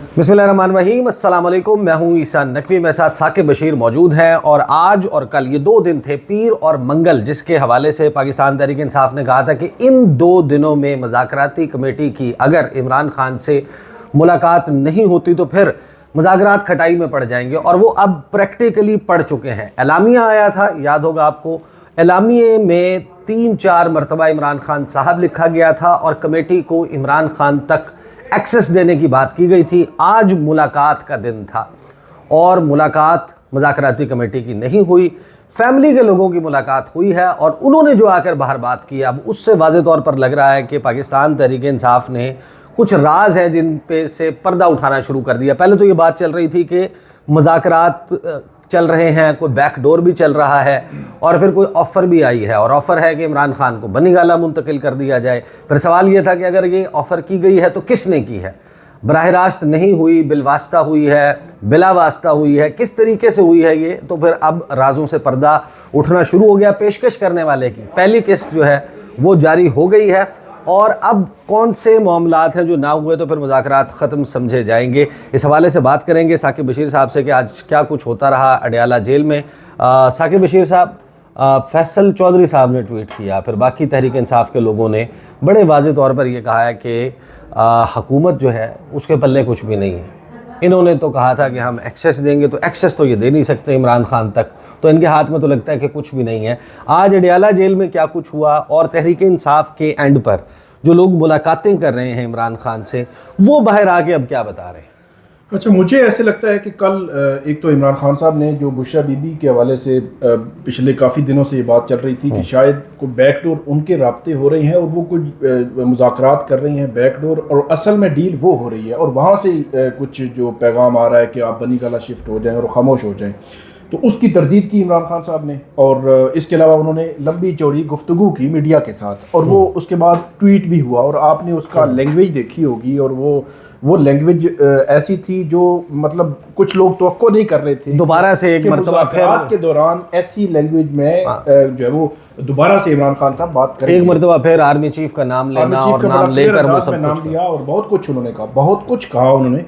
बिस्मिल्लाहिर्रहमानिर्रहीम, अस्सलाम वालेकुम। मैं हूं ईसा नकवी, मेरे साथ साकिब बशीर मौजूद हैं। और आज और कल ये 2 दिन थे, पीर और मंगल, जिसके हवाले से पाकिस्तान तहरीक इंसाफ ने कहा था कि इन 2 दिनों में मुज़ाकराती कमेटी की अगर इमरान खान से मुलाकात नहीं होती तो फिर मुज़ाकरात खटाई में पड़ जाएंगे। और वो अब प्रैक्टिकली पड़ चुके हैं। एलामिया आया था, याद होगा आपको। एलामिये में 3-4 मरतबा इमरान खान साहब लिखा गया था और कमेटी को इमरान खान तक एक्सेस देने की बात की गई थी। आज मुलाकात का दिन था और मुलाकात मुज़ाकराती कमेटी की नहीं हुई, फैमिली के लोगों की मुलाकात हुई है। और उन्होंने जो आकर बाहर बात की, अब उससे वाज़े तौर पर लग रहा है कि पाकिस्तान तहरीक इंसाफ ने कुछ राज हैं जिन पे से पर्दा उठाना शुरू कर दिया। पहले तो ये बात चल रही थी कि मुज़ाकरात चल रहे हैं, कोई बैकडोर भी चल रहा है और फिर कोई ऑफ़र भी आई है और ऑफ़र है कि इमरान खान को बनी गाला मुंतकिल कर दिया जाए। फिर सवाल ये था कि अगर ये ऑफ़र की गई है तो किसने की है, बराह रास्त नहीं हुई, बिलवास्ता हुई है, बिला वास्ता हुई है, किस तरीके से हुई है ये। तो फिर अब राजों से पर्दा उठना शुरू हो गया। पेशकश करने वाले की पहली किस्त जो है वो जारी हो गई है और अब कौन से मामलात हैं जो ना हुए तो फिर मुज़ाकरात ख़त्म समझे जाएंगे। इस हवाले से बात करेंगे साकिब बशीर साहब से कि आज क्या कुछ होता रहा अडयाला जेल में। साकिब बशीर साहब, फैसल चौधरी साहब ने ट्वीट किया, फिर बाकी तहरीक इंसाफ के लोगों ने बड़े वाज़े तौर पर यह कहा है कि हुकूमत जो है उसके पल्ले कुछ भी नहीं है। इन्होंने तो कहा था कि हम एक्सेस देंगे, तो एक्सेस तो ये दे नहीं सकते इमरान खान तक, तो इनके हाथ में तो लगता है कि कुछ भी नहीं है। आज अडयाला जेल में क्या कुछ हुआ और तहरीक इंसाफ के एंड पर जो लोग मुलाकातें कर रहे हैं इमरान खान से, वो बाहर आके अब क्या बता रहे हैं? अच्छा, मुझे ऐसे लगता है कि कल एक तो इमरान खान साहब ने जो बुशरा बीबी के हवाले से पिछले काफ़ी दिनों से ये बात चल रही थी कि शायद कोई बैकडोर उनके राब्ते हो रहे हैं और वो कुछ मुज़ाकरात कर रही हैं बैकडोर, और असल में डील वो हो रही है और वहाँ से कुछ जो पैगाम आ रहा है कि आप बनी गाला शिफ्ट हो जाएं और ख़ामोश हो जाएं, तो उसकी तरदीद की इमरान खान साहब ने। और इसके अलावा उन्होंने लंबी चौड़ी गुफ्तगू की मीडिया के साथ और वो उसके बाद ट्वीट भी हुआ और आपने उसका लैंग्वेज देखी होगी और वो लैंग्वेज ऐसी थी जो मतलब कुछ लोग तवक्को नहीं कर रहे थे दोबारा से एक मरतबा फिर के दौरान ऐसी लैंग्वेज में जो है वो दोबारा से इमरान खान साहब बात करेंगे। एक मरतबा फिर आर्मी चीफ का नाम लेना और नाम लेकर वो सब नाम लिया और बहुत कुछ उन्होंने कहा, बहुत कुछ कहा उन्होंने।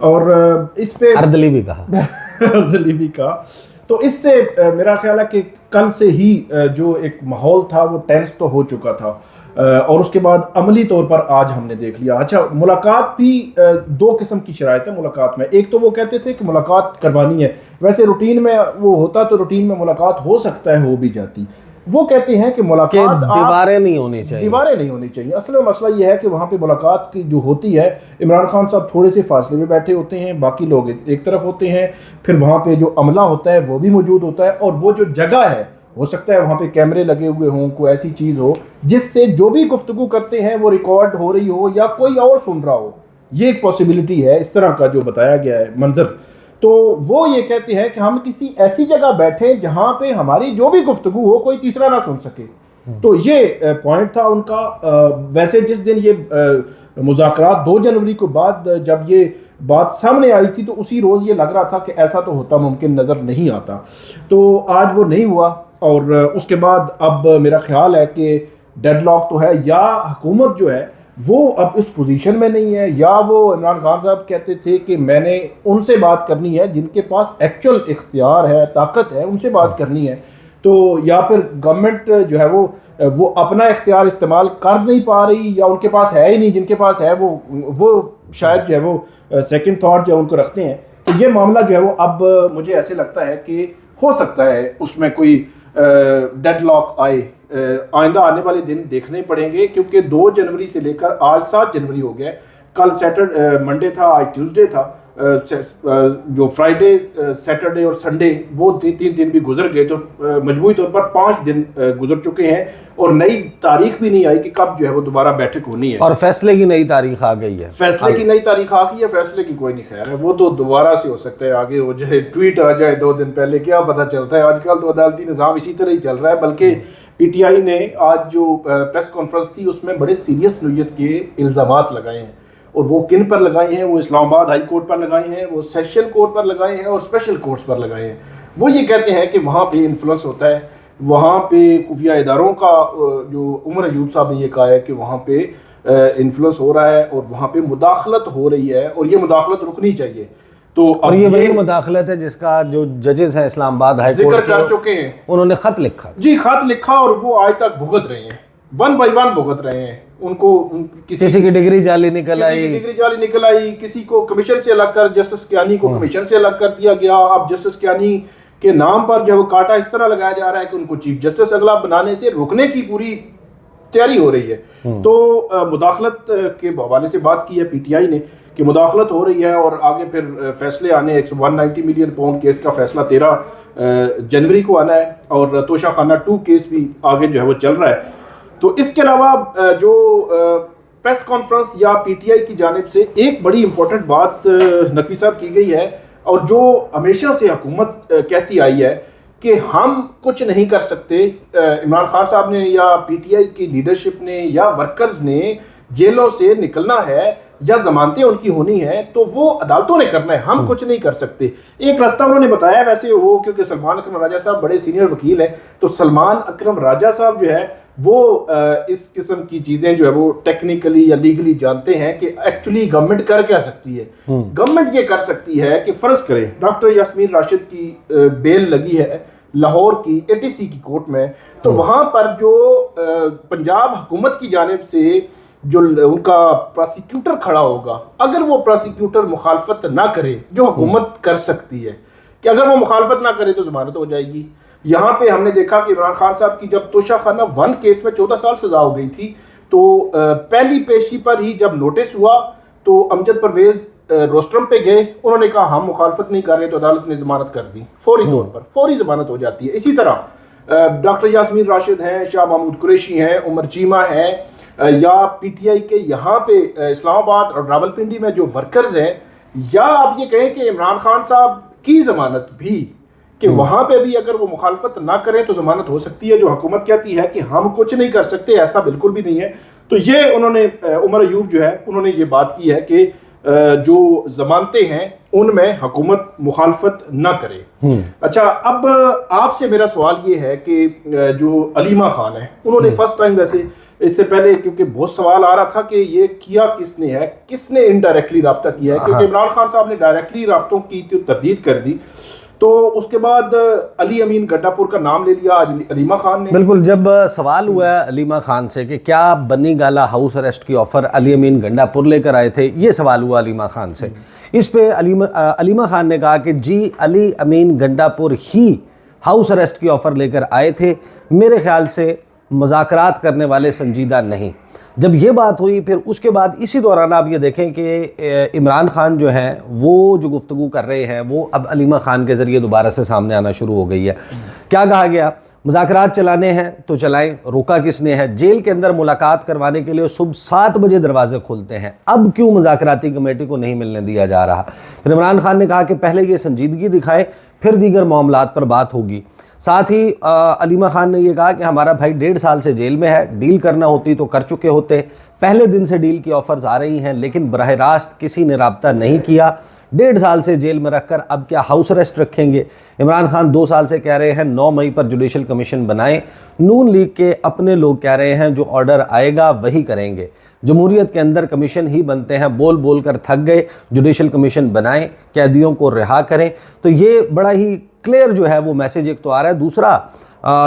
और इस पे अर्दली भी कहा अर्दली भी कहा। तो इससे मेरा ख्याल है कि कल से ही जो एक माहौल था वो टेंस तो हो चुका था और उसके बाद अमली तौर पर आज हमने देख लिया। अच्छा, मुलाकात भी 2 किस्म की शराइत है मुलाकात में। एक तो वो कहते थे कि मुलाकात करवानी है, वैसे रूटीन में वो होता तो रूटीन में मुलाकात हो सकता है, हो भी जाती। वो कहते हैं कि मुलाकात दीवारें नहीं होनी चाहिए, दीवारें नहीं होनी चाहिए। असल में मसला ये है कि वहाँ पे मुलाकात की जो होती है, इमरान खान साहब थोड़े से फासले में बैठे होते हैं, बाकी लोग एक तरफ होते हैं, फिर वहाँ पे जो अमला होता है वो भी मौजूद होता है और वो जो जगह है हो सकता है वहाँ पे कैमरे लगे हुए हों, कोई ऐसी चीज़ हो जिससे जो भी गुफ्तगू करते हैं वो रिकॉर्ड हो रही हो या कोई और सुन रहा हो। ये एक पॉसिबिलिटी है इस तरह का जो बताया गया है मंजर। तो वो ये कहते हैं कि हम किसी ऐसी जगह बैठें जहाँ पे हमारी जो भी गुफ्तगू हो कोई तीसरा ना सुन सके। तो ये पॉइंट था उनका। वैसे जिस दिन ये मुज़ाकरात 2 जनवरी को बाद जब ये बात सामने आई थी तो उसी रोज़ ये लग रहा था कि ऐसा तो होता मुमकिन नज़र नहीं आता, तो आज वो नहीं हुआ। और उसके बाद अब मेरा ख्याल है कि डेडलॉक तो है, या हुकूमत जो है वो अब इस पोजीशन में नहीं है, या वो इमरान खान साहब कहते थे कि मैंने उनसे बात करनी है जिनके पास एक्चुअल इख्तियार है, ताकत है, उनसे बात करनी है। तो या फिर गवर्नमेंट जो है वो अपना इख्तियार इस्तेमाल कर नहीं पा रही, या उनके पास है ही नहीं, जिनके पास है वो शायद जो है वो सेकंड थॉट जो उनको रखते हैं। तो ये मामला जो है वो अब मुझे ऐसे लगता है कि हो सकता है उसमें कोई डेडलॉक आए। आइंदा आने वाले दिन देखने पड़ेंगे क्योंकि 2 जनवरी से लेकर आज 7 जनवरी हो गया। कल मंडे था, आज ट्यूसडे था, जो फ्राइडे, सैटरडे और संडे वो 3 दिन भी गुजर गए, तो मजमूई तौर पर 5 दिन गुजर चुके हैं और नई तारीख भी नहीं आई कि कब जो है वो दोबारा बैठक होनी है। और फैसले की नई तारीख आ गई है, फैसले की नई तारीख आ गई है, फैसले की कोई नहीं खैर है, वो तो दोबारा से हो सकता है आगे हो जाए, ट्वीट आ जाए 2 दिन पहले, क्या पता चलता है। आजकल तो अदालती निज़ाम इसी तरह ही चल रहा है। बल्कि पीटीआई ने आज जो प्रेस कॉन्फ्रेंस थी उसमें बड़े सीरियस नोयत के इल्ज़ामात लगाए हैं, और वो किन पर लगाए हैं? वो इस्लामाबाद हाई कोर्ट पर लगाए हैं, वो सेशन कोर्ट पर लगाए हैं और स्पेशल कोर्ट्स पर लगाए हैं। वो ये कहते हैं कि वहाँ पे इन्फ्लुएंस होता है, वहाँ पे खुफिया इदारों का, जो उमर अयूब साहब ने ये कहा है कि वहाँ पे इन्फ्लुएंस हो रहा है और वहाँ पे मुदाखलत हो रही है, और ये मुदाखलत रुकनी चाहिए। तो और ये वही मुदाखलत है जिसका जो जजेस हैं इस्लामाबाद हाई कोर्ट जिक्र कर चुके हैं, उन्होंने खत लिखा जी, खत लिखा, और वो आज तक भुगत रहे हैं, 1 बाय 1 भुगत रहे हैं। उनको किसी की डिग्री जाली निकल आई, किसी को कमीशन से अलग कर, जस्टिस कियानी को कमीशन से अलग कर दिया गया। अब जस्टिस कियानी के नाम पर जो कांटा इस तरह लगाया जा रहा है कि उनको चीफ जस्टिस अगला बनाने से रुकने की पूरी तैयारी हो रही है। तो मुदाखलत के हवाले से बात की है पीटीआई ने कि मुदाखलत हो रही है, और आगे फिर फैसले आने, 190 मिलियन पाउंड केस का फैसला 13 जनवरी को आना है, और तोशाखाना 2 केस भी आगे जो है वो चल रहा है। तो इसके अलावा जो प्रेस कॉन्फ्रेंस या पीटीआई की जानिब से एक बड़ी इंपॉर्टेंट बात नकवी साहब की गई है, और जो हमेशा से हुकूमत कहती आई है कि हम कुछ नहीं कर सकते, इमरान खान साहब ने या पीटीआई की लीडरशिप ने या वर्कर्स ने जेलों से निकलना है या जमानतें उनकी होनी है तो वो अदालतों ने करना है, हम कुछ नहीं कर सकते। एक रास्ता उन्होंने बताया, वैसे वो क्योंकि सलमान अकरम राजा साहब बड़े सीनियर वकील हैं, तो सलमान अकरम राजा साहब जो है वो इस किस्म की चीज़ें जो है वो टेक्निकली या लीगली जानते हैं कि एक्चुअली गवर्नमेंट कर क्या सकती है। गवर्नमेंट ये कर सकती है कि फ़र्ज़ करें डॉक्टर यास्मीन राशिद की बेल लगी है लाहौर की एटीसी की कोर्ट में, तो वहाँ पर जो पंजाब हुकूमत की जानिब से जो उनका प्रोसिक्यूटर खड़ा होगा, अगर वो प्रोसिक्यूटर मुखालफत ना करे, जो हुकूमत कर सकती है कि अगर वो मुखालफत ना करे तो जमानत हो जाएगी। यहाँ पे हमने देखा कि इमरान खान साहब की जब तोशाखाना 1 केस में 14 साल सजा हो गई थी, तो पहली पेशी पर ही जब नोटिस हुआ तो अमजद परवेज रोस्ट्रम पे गए, उन्होंने कहा हम मुखालफत नहीं कर रहे, तो अदालत ने जमानत कर दी, फौरी तौर पर फौरी जमानत हो जाती है। इसी तरह डॉक्टर यास्मीन राशिद हैं, शाह महमूद कुरैशी हैं, उमर चीमा हैं, या पीटीआई के यहाँ पे इस्लामाबाद और रावलपिंडी में जो वर्कर्स हैं, या आप ये कहें कि इमरान खान साहब की जमानत भी कि वहाँ पे भी अगर वो मुखालफत ना करें तो जमानत हो सकती है। जो हुकूमत कहती है कि हम कुछ नहीं कर सकते, ऐसा बिल्कुल भी नहीं है। तो ये उन्होंने उमर अयूब जो है उन्होंने ये बात की है कि जो जमानतें हैं उनमें हुकूमत मुखालफत ना करे। अच्छा, अब आपसे मेरा सवाल ये है कि जो अलीमा खान है उन्होंने फर्स्ट टाइम, वैसे इससे पहले क्योंकि बहुत सवाल आ रहा था कि ये किया किसने है, किसने इनडायरेक्टली रब्ता किया है, क्योंकि इमरान खान साहब ने डायरेक्टली रब्तों की तो तरदीद कर दी, तो उसके बाद अली अमीन गड्डापुर का नाम ले लिया अलीमा खान ने। बिल्कुल, जब सवाल हुआ अलीमा खान से कि क्या बन्नी गाला हाउस अरेस्ट की ऑफ़र अली अमीन गंडापुर लेकर आए थे, ये सवाल हुआ अलीमा खान से। इस पे अलीमा खान ने कहा कि जी अली अमीन गंडापुर ही हाउस अरेस्ट की ऑफ़र लेकर आए थे, मेरे ख्याल से मुज़ाकरात करने वाले संजीदा नहीं। जब ये बात हुई फिर उसके बाद इसी दौरान आप ये देखें कि इमरान खान जो हैं वो जो गुफ्तगू कर रहे हैं वो अब अलीमा खान के ज़रिए दोबारा से सामने आना शुरू हो गई है। क्या कहा गया, मुज़ाकरात चलाने हैं तो चलाएं, रोका किसने है। जेल के अंदर मुलाकात करवाने के लिए सुबह 7 बजे दरवाजे खुलते हैं, अब क्यों मुज़ाकराती कमेटी को नहीं मिलने दिया जा रहा। फिर इमरान खान ने कहा कि पहले ये संजीदगी दिखाएं, फिर दीगर मामलात पर बात होगी। साथ ही अलीमा खान ने यह कहा कि हमारा भाई 1.5 साल से जेल में है, डील करना होती तो कर चुके होते, पहले दिन से डील की ऑफ़र्स आ रही हैं लेकिन बराह रास्त किसी ने रब्ता नहीं किया, 1.5 साल से जेल में रखकर अब क्या हाउस अरेस्ट रखेंगे। इमरान खान 2 साल से कह रहे हैं 9 मई पर जुडिशल कमीशन बनाएं, नून लीग के अपने लोग कह रहे हैं जो ऑर्डर आएगा वही करेंगे। जमहूरियत के अंदर कमीशन ही बनते हैं, बोल बोल कर थक गए, जुडिशल कमीशन बनाएं, कैदियों को रिहा करें। तो ये बड़ा ही क्लियर जो है वो मैसेज एक तो आ रहा है। दूसरा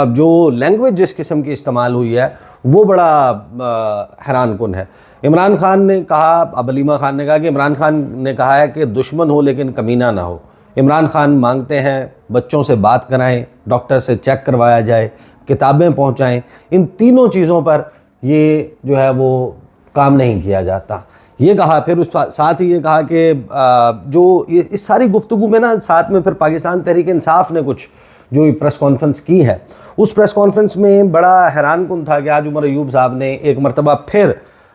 जो लैंग्वेज जिस किस्म की इस्तेमाल हुई है वो बड़ा हैरान कुन है। इमरान खान ने कहा, अब अलीमा खान ने कहा कि इमरान खान ने कहा है कि दुश्मन हो लेकिन कमीना ना हो। इमरान खान मांगते हैं बच्चों से बात कराएं, डॉक्टर से चेक करवाया जाए, किताबें पहुंचाएं, इन तीनों चीज़ों पर ये जो है वो काम नहीं किया जाता, ये कहा। फिर उस साथ ही ये कहा कि जो ये इस सारी गुफ्तगू में ना साथ में फिर पाकिस्तान तहरीक इंसाफ ने कुछ जो प्रेस कॉन्फ्रेंस की है, उस प्रेस कॉन्फ्रेंस में बड़ा हैरान कुन था कि आज उमर अयूब साहब ने एक मरतबा फिर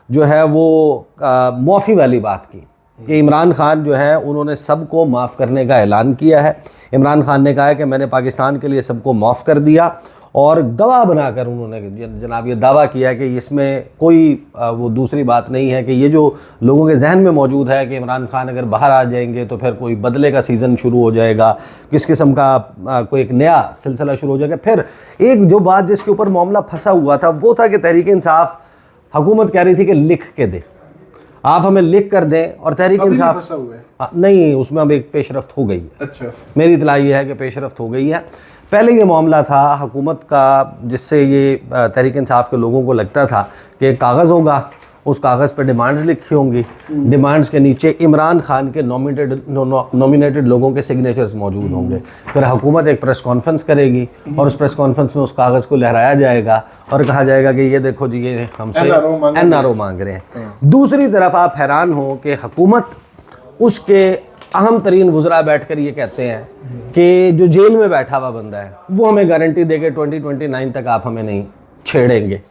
जो है वो माफ़ी वाली बात की कि इमरान खान जो है उन्होंने सबको माफ़ करने का ऐलान किया है। इमरान खान ने कहा है कि मैंने पाकिस्तान के लिए सबको माफ़ कर दिया, और गवाह बनाकर उन्होंने जनाब ये दावा किया कि इसमें कोई वो दूसरी बात नहीं है कि ये जो लोगों के जहन में मौजूद है कि इमरान खान अगर बाहर आ जाएंगे तो फिर कोई बदले का सीज़न शुरू हो जाएगा, किस किस्म का कोई एक नया सिलसिला शुरू हो जाएगा। फिर एक जो बात जिसके ऊपर मामला फंसा हुआ था वो था कि तहरीक इंसाफ हुकूमत कह रही थी कि लिख के दे, आप हमें लिख कर दें, और तहरीक इंसाफ फंसा हुआ है। नहीं, उसमें अब एक पेशरफ्त हो गई है। अच्छा, मेरी इतला ये है कि पेशरफ्त हो गई है। पहले ये मामला था हुकूमत का, जिससे ये तहरीक इंसाफ के लोगों को लगता था कि एक कागज़ होगा, उस कागज़ पे डिमांड्स लिखी होंगी, डिमांड्स के नीचे इमरान खान के नॉमिनेटेड लोगों के सिग्नेचर्स मौजूद होंगे। फिर हुकूमत एक प्रेस कॉन्फ्रेंस करेगी और उस प्रेस कॉन्फ्रेंस में उस कागज़ को लहराया जाएगा और कहा जाएगा कि ये देखो जी, ये हमसे NRO मांग रहे हैं। दूसरी तरफ आप हैरान हो कि हुकूमत, उसके अहम तरीन वज़रा बैठ कर ये कहते हैं कि जो जेल में बैठा हुआ बंदा है वो हमें गारंटी दे के 2029 तक आप हमें नहीं छेड़ेंगे।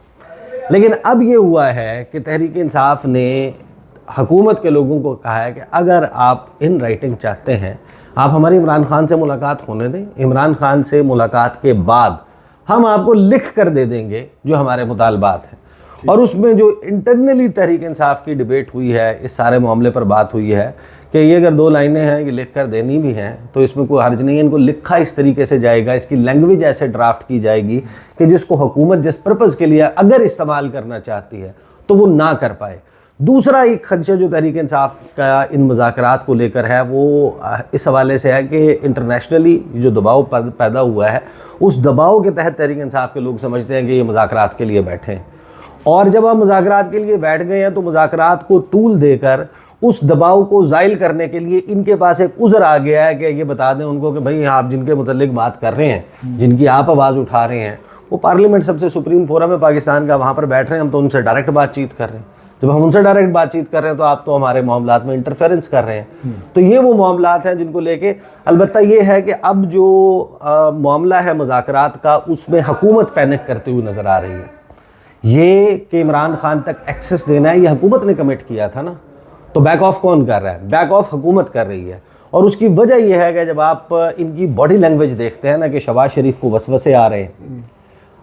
लेकिन अब ये हुआ है कि तहरीक इंसाफ ने हुकूमत के लोगों को कहा है कि अगर आप इन राइटिंग चाहते हैं, आप हमारी इमरान खान से मुलाकात होने दें, इमरान खान से मुलाकात के बाद हम आपको लिख कर दे देंगे जो हमारे मुतालबात हैं। और उसमें जो इंटरनली तहरीक इंसाफ की डिबेट हुई है, इस सारे मामले पर बात हुई है कि ये अगर 2 लाइनें हैं कि लिख कर देनी भी हैं तो इसमें कोई हर्ज नहीं है, इनको लिखा इस तरीके से जाएगा, इसकी लैंग्वेज ऐसे ड्राफ्ट की जाएगी कि जिसको हुकूमत जिस पर्पज़ के लिए अगर इस्तेमाल करना चाहती है तो वो ना कर पाए। दूसरा एक खदशा जो तहरीक इंसाफ का इन मुज़ाकरात को लेकर है वो इस हवाले से है कि इंटरनेशनली जो दबाव पैदा हुआ है, उस दबाव के तहत तहरीक इंसाफ के लोग समझते हैं कि ये मुज़ाकरात के लिए बैठे हैं, और जब हम मुज़ाकरात के लिए बैठ गए हैं तो मुज़ाकरात को टूल देकर उस दबाव को ज़ाइल करने के लिए इनके पास एक उज़र आ गया है कि ये बता दें उनको कि भाई आप जिनके मुतल्लिक बात कर रहे हैं, जिनकी आप आवाज़ उठा रहे हैं, वो पार्लियामेंट सबसे सुप्रीम फोरम है पाकिस्तान का, वहाँ पर बैठ रहे हैं, हम तो उनसे डायरेक्ट बातचीत कर रहे हैं। जब हम उनसे डायरेक्ट बातचीत कर रहे हैं तो आप तो हमारे मामलात में इंटरफेरेंस कर रहे हैं। तो ये वो मामलात हैं जिनको लेके अलबत्ता ये है कि अब जो मामला है मुज़ाकरात का, उसमें हुकूमत पैनिक करते हुए नज़र आ रही है। ये कि इमरान खान तक एक्सेस देना है, ये हुकूमत ने कमिट किया था ना, तो बैक ऑफ कौन कर रहा है? बैक ऑफ हुकूमत कर रही है। और उसकी वजह यह है कि जब आप इनकी बॉडी लैंग्वेज देखते हैं ना कि शहबाज शरीफ को वसवसे आ रहे हैं,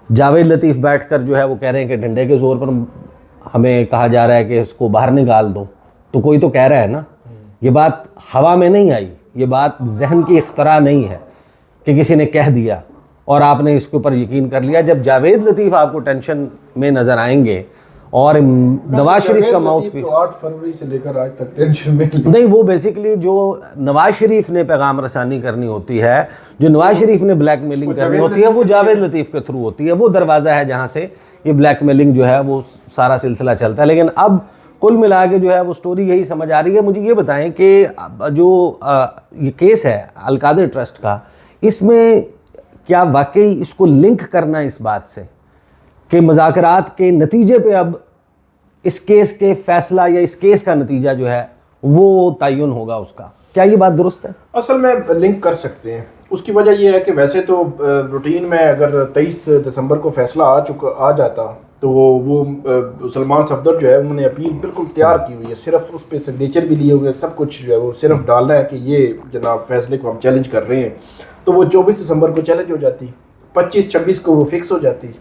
जावेद लतीफ़ बैठकर जो है वो कह रहे हैं कि डंडे के ज़ोर पर हमें कहा जा रहा है कि इसको बाहर निकाल दो, तो कोई तो कह रहा है ना, ये बात हवा में नहीं आई, ये बात जहन की इख्तरा नहीं है कि किसी ने कह दिया और आपने इसके ऊपर यकीन कर लिया। जब जावेद लतीफ़ आपको टेंशन में नज़र आएंगे और नवाज शरीफ का माउथ पीस, तो 8 फरवरी से लेकर आज तक टेंशन में नहीं, वो बेसिकली जो नवाज शरीफ ने पैगाम रसानी करनी होती है, जो नवाज शरीफ ने ब्लैकमेलिंग करनी होती है, वो जावेद लतीफ़ के थ्रू होती है। वो दरवाज़ा है जहाँ से ये ब्लैकमेलिंग जो है वो सारा सिलसिला चलता है। लेकिन अब कुल मिला के जो है वो स्टोरी यही समझ आ रही है। मुझे ये बताएं कि जो ये केस है अलकादिर ट्रस्ट का, इसमें क्या वाकई इसको लिंक करना इस बात से कि मुज़ाकरात के नतीजे पे अब इस केस के फैसला या इस केस का नतीजा जो है वो तयन होगा उसका, क्या ये बात दुरुस्त है? असल में लिंक कर सकते हैं। उसकी वजह यह है कि वैसे तो रूटीन में अगर 23 दिसंबर को फैसला आ जाता तो वो सलमान सफदर जो है उन्होंने अपील बिल्कुल तैयार की हुई है, सिर्फ उस पर सिग्नेचर भी लिए हुए हैं, सब कुछ जो है वो सिर्फ डालना है कि ये जनाब फैसले को हम चैलेंज कर रहे हैं। तो वो 24 दिसंबर को चैलेंज हो जाती, 25-26 को वो फिक्स हो जाती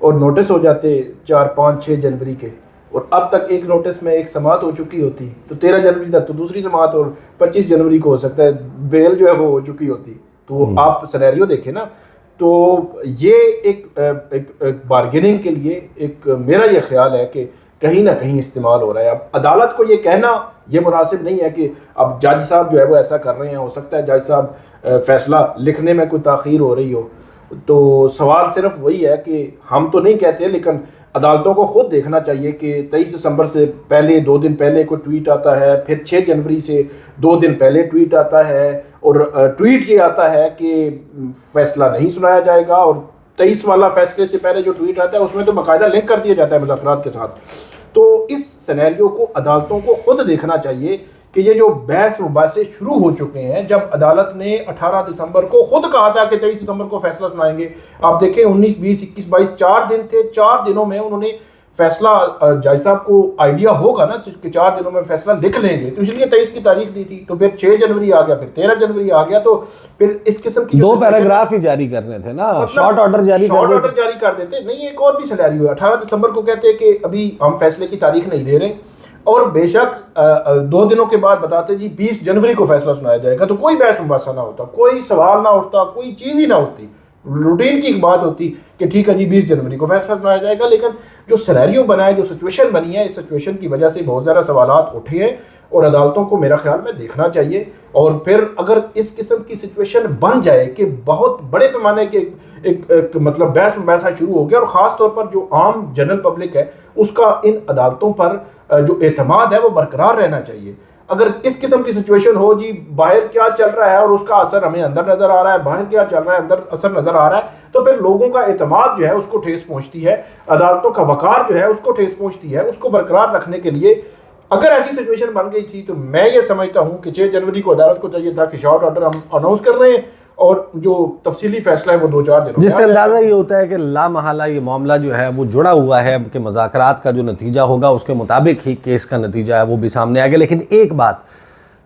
और नोटिस हो जाते 4, 5, 6 जनवरी के, और अब तक एक नोटिस में एक समाअत हो चुकी होती, तो 13 जनवरी तक तो दूसरी समाअत और 25 जनवरी को हो सकता है बेल जो है वो हो चुकी होती। तो आप सिनेरियो देखें ना, तो ये एक बार्गेनिंग के लिए एक मेरा ये ख्याल है कि कहीं ना कहीं इस्तेमाल हो रहा है। अब अदालत को ये कहना ये मुनासिब नहीं है कि अब जज साहब जो है वो ऐसा कर रहे हैं, हो सकता है जज साहब फैसला लिखने में कोई ताख़ीर हो रही हो। तो सवाल सिर्फ वही है कि हम तो नहीं कहते, लेकिन अदालतों को खुद देखना चाहिए कि 23 दिसंबर से पहले 2 दिन पहले कोई ट्वीट आता है, फिर 6 जनवरी से 2 दिन पहले ट्वीट आता है, और ट्वीट ये आता है कि फैसला नहीं सुनाया जाएगा, और 23 वाला फैसले से पहले जो ट्वीट आता है उसमें तो बाकायदा लिंक कर दिया जाता है मुज़ाकरात के साथ। तो इस सिनेरियो को अदालतों को खुद देखना चाहिए कि ये जो बहस मुबासे शुरू हो चुके हैं, जब अदालत ने 18 दिसंबर को खुद कहा था कि 23 दिसंबर को फैसला सुनाएंगे, आप देखें 19, 20, 21, 22 4 दिन थे, 4 दिनों में उन्होंने फैसला, जज साहब को आइडिया होगा ना कि 4 दिनों में फैसला लिख लेंगे, तो इसलिए 23 की तारीख दी थी। तो फिर 6 जनवरी आ गया, फिर 13 जनवरी आ गया, तो फिर इस किस्म की 2 पैराग्राफ ही जारी करने थे ना, शॉर्ट ऑर्डर जारी कर देते। नहीं, एक और भी सिनेरियो है, 18 दिसंबर को कहते हैं कि अभी हम फैसले की तारीख नहीं दे रहे, और बेशक 2 दिनों के बाद बताते जी 20 जनवरी को फैसला सुनाया जाएगा, तो कोई बहस मुबासा ना होता, कोई सवाल ना उठता, कोई चीज़ ही ना होती, रूटीन की एक बात होती कि ठीक है जी 20 जनवरी को फैसला सुनाया जाएगा, लेकिन जो सिनेरियो बना है, जो सिचुएशन बनी है, इस सिचुएशन की वजह से बहुत ज़्यादा सवालात उठे हैं और अदालतों को मेरा ख्याल में देखना चाहिए। और फिर अगर इस किस्म की सिचुएशन बन जाए कि बहुत बड़े पैमाने के एक मतलब बहस मुबासा शुरू हो गया और ख़ास तौर पर जो आम जनरल पब्लिक है उसका इन अदालतों पर जो एतमाद है वो बरकरार रहना चाहिए। अगर इस किस्म की सिचुएशन हो जी बाहर क्या चल रहा है और उसका असर हमें अंदर नजर आ रहा है, बाहर क्या चल रहा है अंदर असर नजर आ रहा है, तो फिर लोगों का एतमाद जो है उसको ठेस पहुंचती है, अदालतों का वकार जो है उसको ठेस पहुंचती है। उसको बरकरार रखने के लिए अगर ऐसी सिचुएशन बन गई थी तो मैं ये समझता हूं कि 6 जनवरी को अदालत को चाहिए था कि शॉर्ट ऑर्डर हम अनाउंस कर रहे हैं और जो तफसीली फैसला है वो 2-4 दिन जिससे अंदाज़ा ये होता है कि लामहला ये मामला जो है वो जुड़ा हुआ है कि मुज़ाकरात का जो नतीजा होगा उसके मुताबिक ही केस का नतीजा है वो भी सामने आएगा। लेकिन एक बात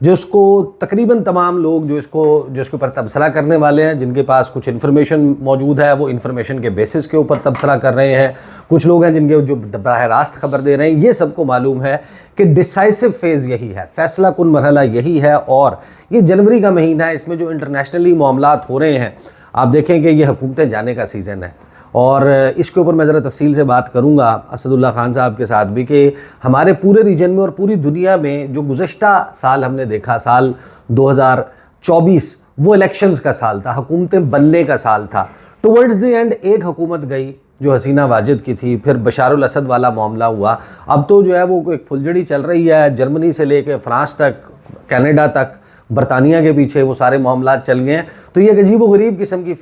जिसको तकरीबन तमाम लोग जो इसके ऊपर तबसरा करने वाले हैं, जिनके पास कुछ इन्फॉर्मेशन मौजूद है, वो इन्फॉर्मेशन के बेसिस के ऊपर तबसरा कर रहे हैं। कुछ लोग हैं जिनके जो बराह रास्त खबर दे रहे हैं। ये सबको मालूम है कि डिसाइसिव फेज़ यही है, फैसला कुन मरहला यही है। और ये जनवरी का महीना है, इसमें जो इंटरनेशनली मामलात हो रहे हैं, आप देखें कि ये हुकूमतें जाने का सीज़न है। और इसके ऊपर मैं ज़रा तफसील से बात करूँगा असदुल्ला खान साहब के साथ भी कि हमारे पूरे रीजन में और पूरी दुनिया में जो गुज़श्ता साल हमने देखा, साल 2024 वो इलेक्शंस का साल था, हुकूमतें बनने का साल था। टुवर्ड्स द एंड एक हुकूमत गई जो हसीना वाजिद की थी, फिर बशारुल असद वाला मामला हुआ। अब तो जो है वो एक फुलझड़ी चल रही है, जर्मनी से लेकर फ्रांस तक, कनाडा तक, बरतानिया के पीछे वो सारे मामला चल गए हैं। तो ये एक अजीब गरीब किस्म की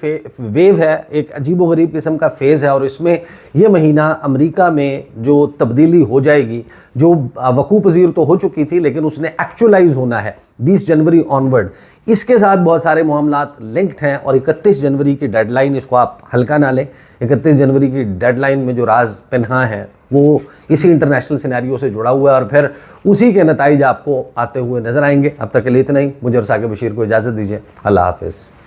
वेव है, एक अजीब गरीब किस्म का फेज़ है। और इसमें यह महीना अमेरिका में जो तब्दीली हो जाएगी, जो वकू पजीर तो हो चुकी थी लेकिन उसने एक्चुअलाइज होना है 20 जनवरी ऑनवर्ड, इसके साथ बहुत सारे मामलात लिंक्ड हैं। और 31 जनवरी की डेडलाइन, इसको आप हल्का ना लें, 31 जनवरी की डेडलाइन में जो राज पिन्हा है वो इसी इंटरनेशनल सिनेरियो से जुड़ा हुआ है और फिर उसी के नताइज आपको आते हुए नजर आएंगे। अब तक के लिए इतना ही। मुझे और साकिब बशीर को इजाज़त दीजिए। अल्लाह हाफिज़।